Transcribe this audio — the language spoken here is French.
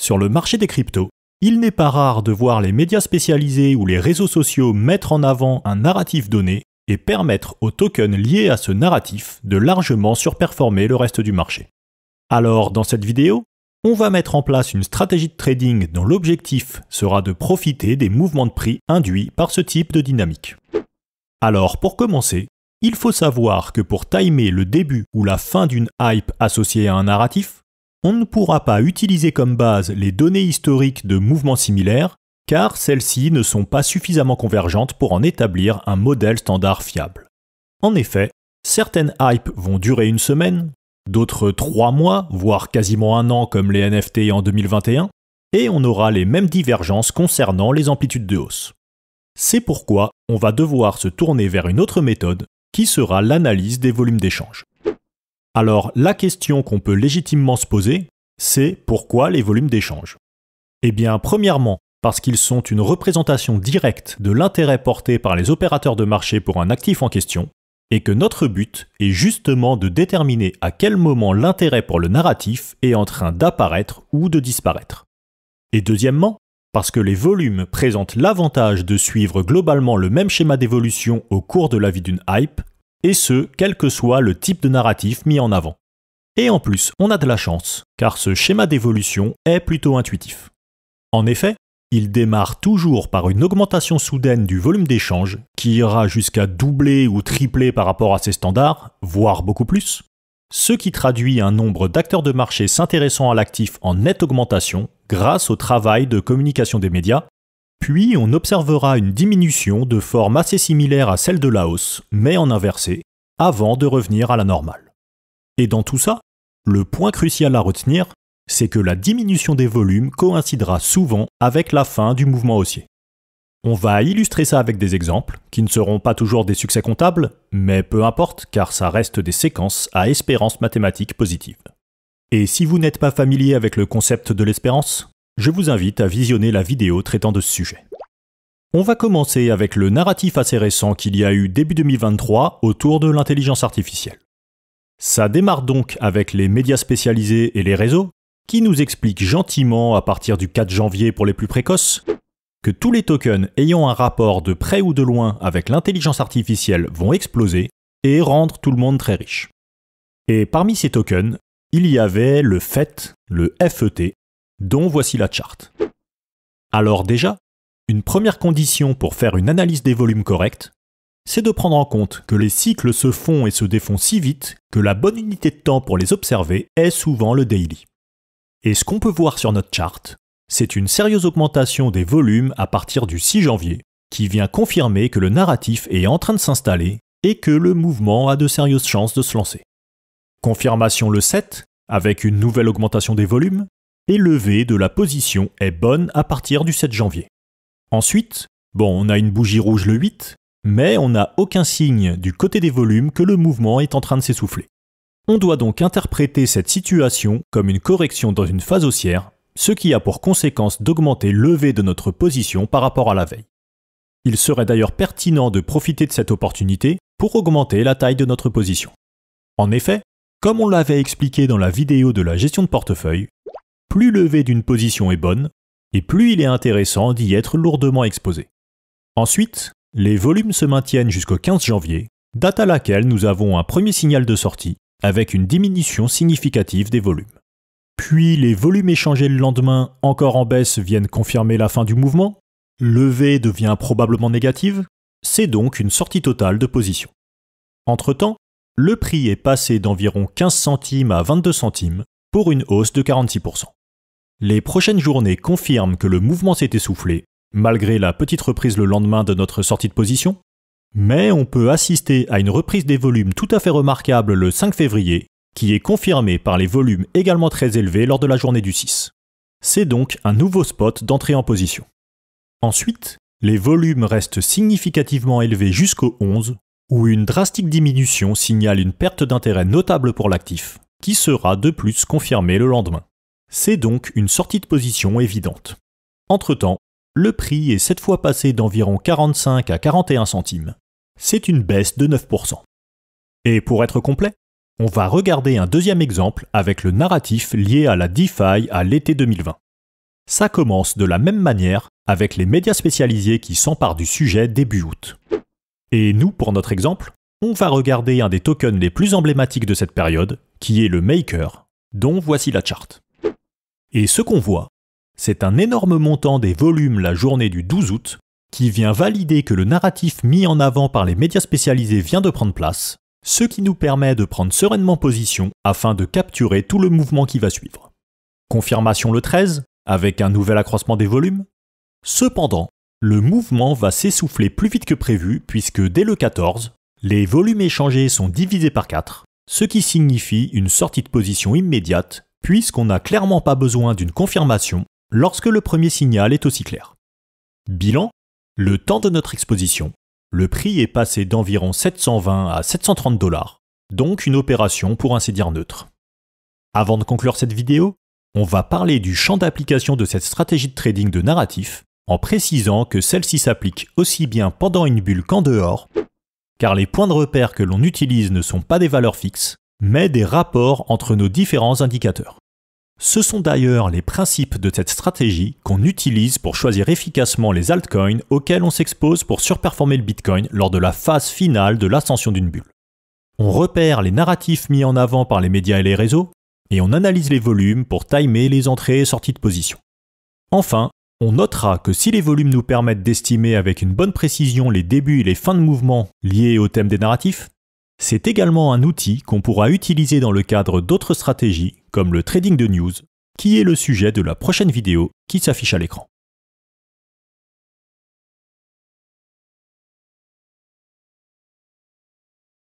Sur le marché des cryptos, il n'est pas rare de voir les médias spécialisés ou les réseaux sociaux mettre en avant un narratif donné et permettre aux tokens liés à ce narratif de largement surperformer le reste du marché. Alors, dans cette vidéo, on va mettre en place une stratégie de trading dont l'objectif sera de profiter des mouvements de prix induits par ce type de dynamique. Alors, pour commencer, il faut savoir que pour timer le début ou la fin d'une hype associée à un narratif, on ne pourra pas utiliser comme base les données historiques de mouvements similaires, car celles-ci ne sont pas suffisamment convergentes pour en établir un modèle standard fiable. En effet, certaines hypes vont durer une semaine, d'autres 3 mois, voire quasiment 1 an comme les NFT en 2021, et on aura les mêmes divergences concernant les amplitudes de hausse. C'est pourquoi on va devoir se tourner vers une autre méthode, qui sera l'analyse des volumes d'échange. Alors, la question qu'on peut légitimement se poser, c'est pourquoi les volumes d'échange ? Eh bien, premièrement, parce qu'ils sont une représentation directe de l'intérêt porté par les opérateurs de marché pour un actif en question, et que notre but est justement de déterminer à quel moment l'intérêt pour le narratif est en train d'apparaître ou de disparaître. Et deuxièmement, parce que les volumes présentent l'avantage de suivre globalement le même schéma d'évolution au cours de la vie d'une hype, et ce, quel que soit le type de narratif mis en avant. Et en plus, on a de la chance, car ce schéma d'évolution est plutôt intuitif. En effet, il démarre toujours par une augmentation soudaine du volume d'échange, qui ira jusqu'à doubler ou tripler par rapport à ses standards, voire beaucoup plus, ce qui traduit un nombre d'acteurs de marché s'intéressant à l'actif en nette augmentation grâce au travail de communication des médias. Puis on observera une diminution de forme assez similaire à celle de la hausse, mais en inversé, avant de revenir à la normale. Et dans tout ça, le point crucial à retenir, c'est que la diminution des volumes coïncidera souvent avec la fin du mouvement haussier. On va illustrer ça avec des exemples, qui ne seront pas toujours des succès comptables, mais peu importe, car ça reste des séquences à espérance mathématique positive. Et si vous n'êtes pas familier avec le concept de l'espérance, je vous invite à visionner la vidéo traitant de ce sujet. On va commencer avec le narratif assez récent qu'il y a eu début 2023 autour de l'intelligence artificielle. Ça démarre donc avec les médias spécialisés et les réseaux, qui nous expliquent gentiment à partir du 4 janvier pour les plus précoces, que tous les tokens ayant un rapport de près ou de loin avec l'intelligence artificielle vont exploser et rendre tout le monde très riche. Et parmi ces tokens, il y avait le FET, le FET, dont voici la charte. Alors déjà, une première condition pour faire une analyse des volumes correcte, c'est de prendre en compte que les cycles se font et se défont si vite que la bonne unité de temps pour les observer est souvent le daily. Et ce qu'on peut voir sur notre charte, c'est une sérieuse augmentation des volumes à partir du 6 janvier, qui vient confirmer que le narratif est en train de s'installer et que le mouvement a de sérieuses chances de se lancer. Confirmation le 7, avec une nouvelle augmentation des volumes, et levée de la position est bonne à partir du 7 janvier. Ensuite, on a une bougie rouge le 8, mais on n'a aucun signe du côté des volumes que le mouvement est en train de s'essouffler. On doit donc interpréter cette situation comme une correction dans une phase haussière, ce qui a pour conséquence d'augmenter le levé de notre position par rapport à la veille. Il serait d'ailleurs pertinent de profiter de cette opportunité pour augmenter la taille de notre position. En effet, comme on l'avait expliqué dans la vidéo de la gestion de portefeuille, plus le levé d'une position est bonne, et plus il est intéressant d'y être lourdement exposé. Ensuite, les volumes se maintiennent jusqu'au 15 janvier, date à laquelle nous avons un premier signal de sortie, avec une diminution significative des volumes. Puis les volumes échangés le lendemain, encore en baisse, viennent confirmer la fin du mouvement. Levée devient probablement négative, c'est donc une sortie totale de position. Entre-temps, le prix est passé d'environ 15 centimes à 22 centimes pour une hausse de 46%. Les prochaines journées confirment que le mouvement s'est essoufflé, malgré la petite reprise le lendemain de notre sortie de position, mais on peut assister à une reprise des volumes tout à fait remarquable le 5 février, qui est confirmée par les volumes également très élevés lors de la journée du 6. C'est donc un nouveau spot d'entrée en position. Ensuite, les volumes restent significativement élevés jusqu'au 11, où une drastique diminution signale une perte d'intérêt notable pour l'actif, qui sera de plus confirmée le lendemain. C'est donc une sortie de position évidente. Entre-temps, le prix est cette fois passé d'environ 45 à 41 centimes. C'est une baisse de 9%. Et pour être complet, on va regarder un deuxième exemple avec le narratif lié à la DeFi à l'été 2020. Ça commence de la même manière avec les médias spécialisés qui s'emparent du sujet début août. Et nous, pour notre exemple, on va regarder un des tokens les plus emblématiques de cette période, qui est le Maker, dont voici la charte. Et ce qu'on voit, c'est un énorme montant des volumes la journée du 12 août, qui vient valider que le narratif mis en avant par les médias spécialisés vient de prendre place, ce qui nous permet de prendre sereinement position afin de capturer tout le mouvement qui va suivre. Confirmation le 13, avec un nouvel accroissement des volumes. Cependant, le mouvement va s'essouffler plus vite que prévu puisque dès le 14, les volumes échangés sont divisés par 4, ce qui signifie une sortie de position immédiate puisqu'on n'a clairement pas besoin d'une confirmation lorsque le premier signal est aussi clair. Bilan, le temps de notre exposition, le prix est passé d'environ 720 à 730 $, donc une opération pour ainsi dire neutre. Avant de conclure cette vidéo, on va parler du champ d'application de cette stratégie de trading de narratif en précisant que celle-ci s'applique aussi bien pendant une bulle qu'en dehors, car les points de repère que l'on utilise ne sont pas des valeurs fixes, mais des rapports entre nos différents indicateurs. Ce sont d'ailleurs les principes de cette stratégie qu'on utilise pour choisir efficacement les altcoins auxquels on s'expose pour surperformer le Bitcoin lors de la phase finale de l'ascension d'une bulle. On repère les narratifs mis en avant par les médias et les réseaux, et on analyse les volumes pour timer les entrées et sorties de position. Enfin, on notera que si les volumes nous permettent d'estimer avec une bonne précision les débuts et les fins de mouvement liés au thème des narratifs, c'est également un outil qu'on pourra utiliser dans le cadre d'autres stratégies comme le trading de news, qui est le sujet de la prochaine vidéo qui s'affiche à l'écran.